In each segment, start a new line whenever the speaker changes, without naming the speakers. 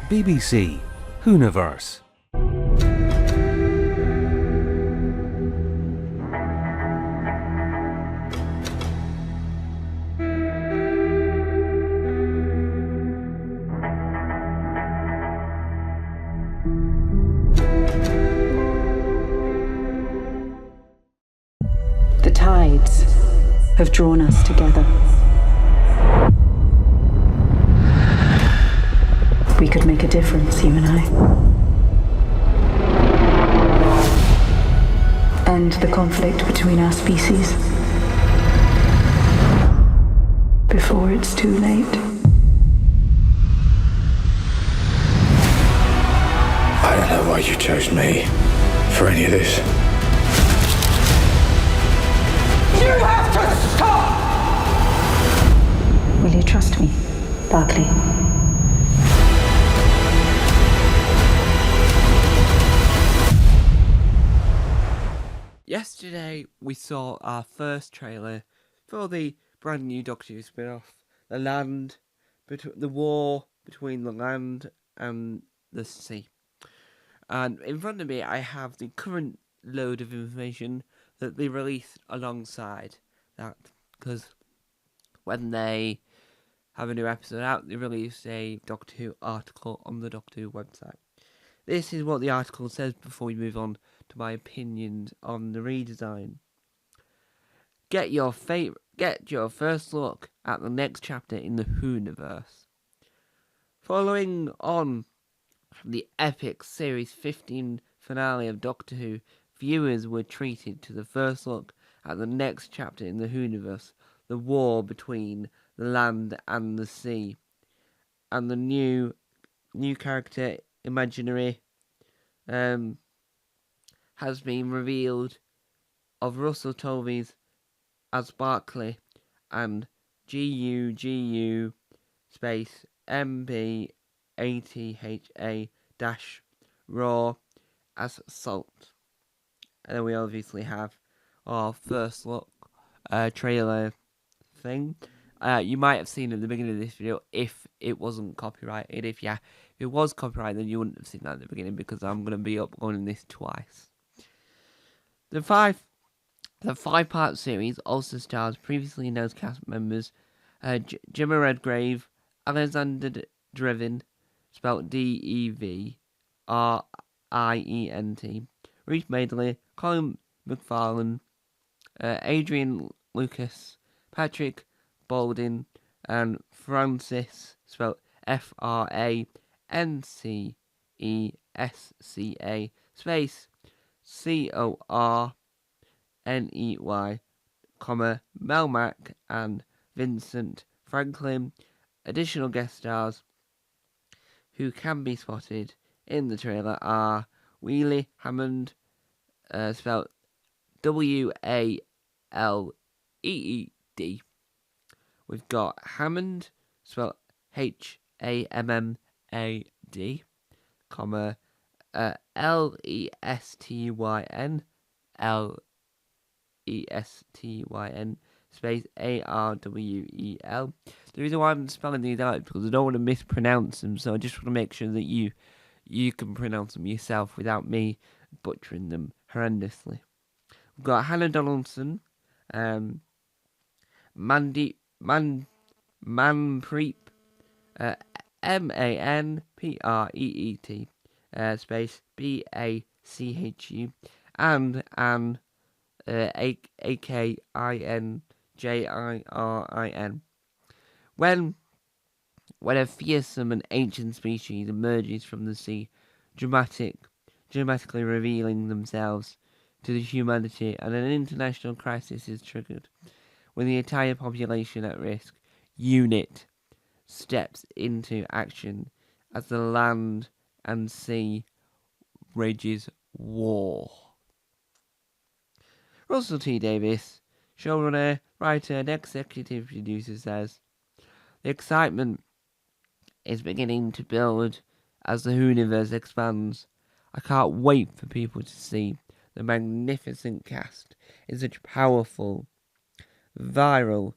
BBC Hooniverse.
The tides have drawn us together. We could make a difference, you and I. End the conflict between our species before it's too late.
I don't know why you chose me for any of this.
You have to stop!
Will you trust me, Barclay?
Yesterday, we saw our first trailer for the brand new Doctor Who spin-off, the war between the land and the sea. And in front of me, I have the current load of information that they released alongside that, because when they have a new episode out, they release a Doctor Who article on the Doctor Who website. This is what the article says before we move on to my opinions on the redesign. Get your first look at the next chapter in the Whoniverse. Following on from the epic Series 15 finale of Doctor Who, viewers were treated to the first look at the next chapter in the Whoniverse, the war between the land and the sea, and the new character imaginary has been revealed of Russell Tovey's as Barclay and GUGU space MB80HA dash Raw as Salt. And then we obviously have our first look trailer thing. You might have seen at the beginning of this video if it wasn't copyrighted. If it was copyrighted, then you wouldn't have seen that at the beginning because I'm going to be uploading this twice. The five-part series also stars previously announced cast members Gemma Redgrave, Alexander Drivin, spelled Devrient, Ruth Madeley, Colin McFarlane, Adrian Lucas, Patrick Baldwin, and Francis, spelled Francesca, space Corney, Melmac, and Vincent Franklin. Additional guest stars who can be spotted in the trailer are Wheelie Hammond, spelled Waleed. We've got Hammond, spelled Hammad, comma Lestyn, space Arwel. The reason why I'm spelling these out is because I don't want to mispronounce them, so I just want to make sure that you can pronounce them yourself without me butchering them horrendously. We've got Hannah Donaldson, Manpreet, Manpreet, space Bachu, and Anne, Akinjirin. When a fearsome and ancient species emerges from the sea, dramatically revealing themselves to the humanity, and an international crisis is triggered, when the entire population at risk, UNIT steps into action as the land and sea rages war. Russell T Davies, showrunner, writer, and executive producer, says, "The excitement is beginning to build as the Whoniverse expands. I can't wait for people to see the magnificent cast in such powerful, visceral,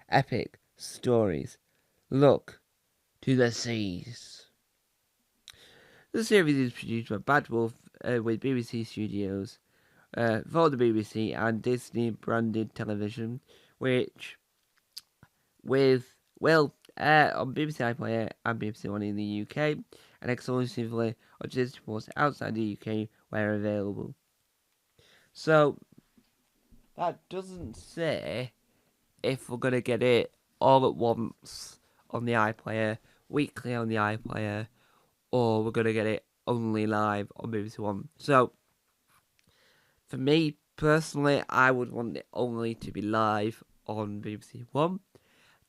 epic stories. Look to the seas. The series is produced by Bad Wolf with BBC Studios for the BBC and Disney branded television, which will air on BBC iPlayer and BBC One in the UK and exclusively on Disney Plus outside the UK where available. So that doesn't say if we're going to get it all at once on the iPlayer, weekly on the iPlayer, or we're going to get it only live on BBC One. So, for me, personally, I would want it only to be live on BBC One.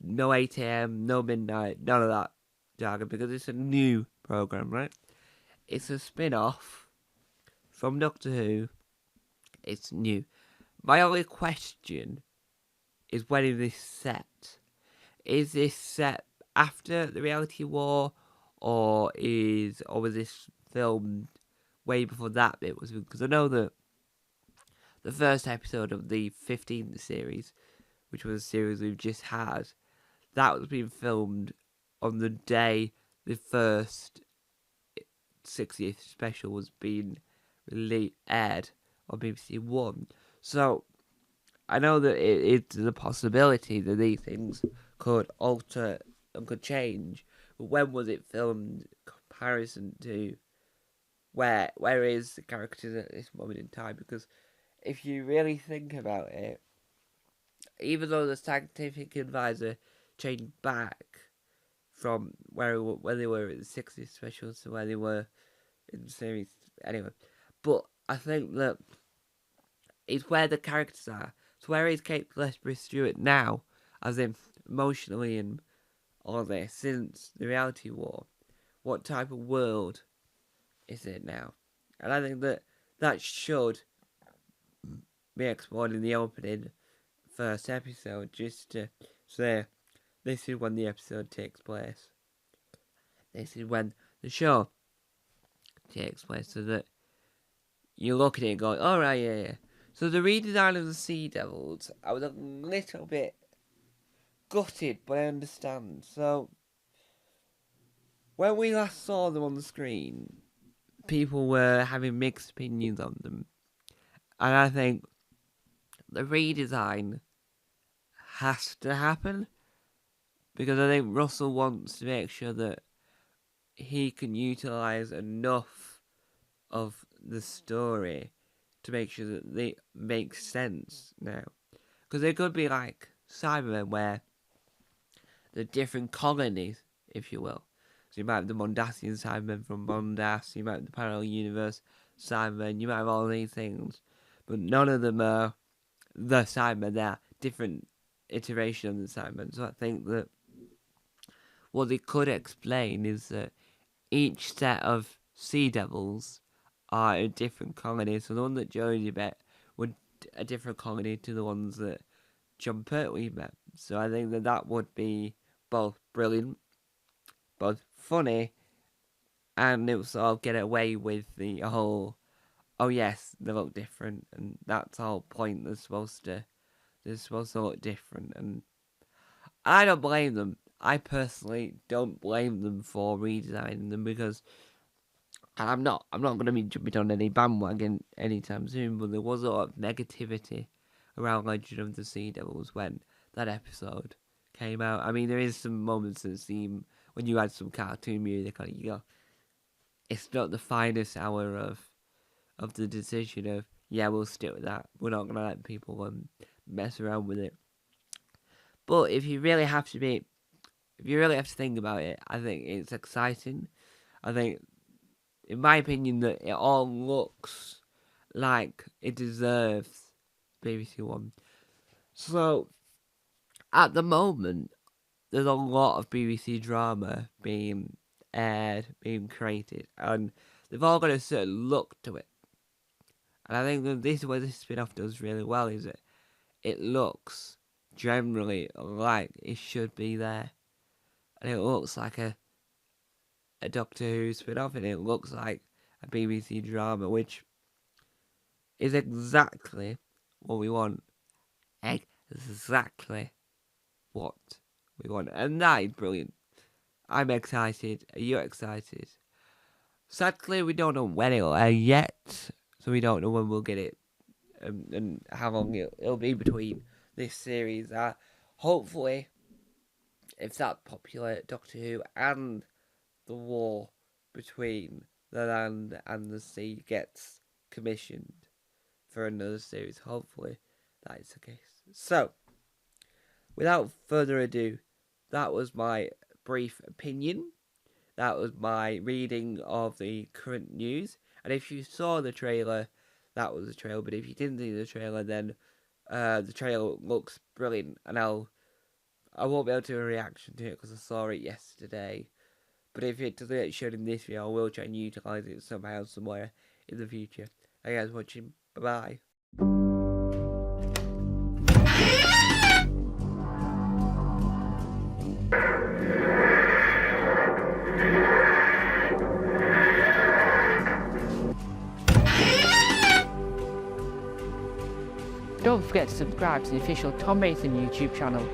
No 8 AM, no midnight, none of that jargon, because it's a new programme, right? It's a spin-off from Doctor Who. It's new. My only question is, when is this set? Is this set after the Reality War, or was this filmed way before that bit was? Because I know that the first episode of the 15th series, which was a series we've just had, that was being filmed on the day the first 60th special was being aired on BBC One. So I know that it's a possibility that these things could alter and could change. But when was it filmed in comparison to where is the characters at this moment in time? Because if you really think about it, even though the scientific advisor changed back from where they were in the 60th special to where they were in the series anyway, but I think that it's where the characters are. So where is Kate Gillespie Stewart now, as in emotionally and all this, since the Reality War? What type of world is it now? And I think that should be explored in the opening first episode, just to say, this is when the episode takes place. This is when the show takes place, so that you look at it and go, alright, yeah. So the redesign of the Sea Devils, I was a little bit gutted, but I understand. So, when we last saw them on the screen, people were having mixed opinions on them. And I think the redesign has to happen, because I think Russell wants to make sure that he can utilise enough of the story to make sure that they make sense now. Because there could be like Cybermen, where the different colonies, if you will. So you might have the Mondasian Cybermen from Mondas, you might have the Parallel Universe Cybermen, you might have all these things. But none of them are the Cybermen, they're different iterations of the Cybermen. So I think that what they could explain is that each set of Sea Devils are a different colony. So the one that Jodie met would a different colony to the ones that John Pertwee met. So I think that would be both brilliant, both funny, and it would sort of get away with the whole, oh yes, they look different, and that's the whole point. They're supposed to look different, and I don't blame them. I personally don't blame them for redesigning them, because I'm not going to be jumping on any bandwagon anytime soon, but there was a lot of negativity around Legend of the Sea Devils when that episode came out. I mean, there is some moments that seem, when you add some cartoon music on it, you go, it's not the finest hour of the decision of, yeah, we'll stick with that. We're not going to let people mess around with it. But if you really have to think about it, I think it's exciting. I think, in my opinion, that it all looks like it deserves BBC One. So, at the moment, there's a lot of BBC drama being aired, being created, and they've all got a certain look to it. And I think that this is what this spin-off does really well, is that it looks generally like it should be there. And it looks like a Doctor Who spin-off, and it looks like a BBC drama, which is exactly what we want. Exactly what we want. And that is brilliant. I'm excited. Are you excited? Sadly, we don't know when it'll air yet, so we don't know when we'll get it and how long it'll be between this series. Hopefully, if that popular Doctor Who and the war between the land and the sea gets commissioned for another series, hopefully that is the case. So, without further ado, that was my brief opinion. That was my reading of the current news. And if you saw the trailer, that was the trailer. But if you didn't see the trailer, then the trailer looks brilliant. And I won't be able to do a reaction to it because I saw it yesterday. But if it doesn't get shown in this video, I will try and utilise it somehow, somewhere in the future. Thank you guys for watching. Bye-bye.
Don't forget to subscribe to the official Tom Mason YouTube channel.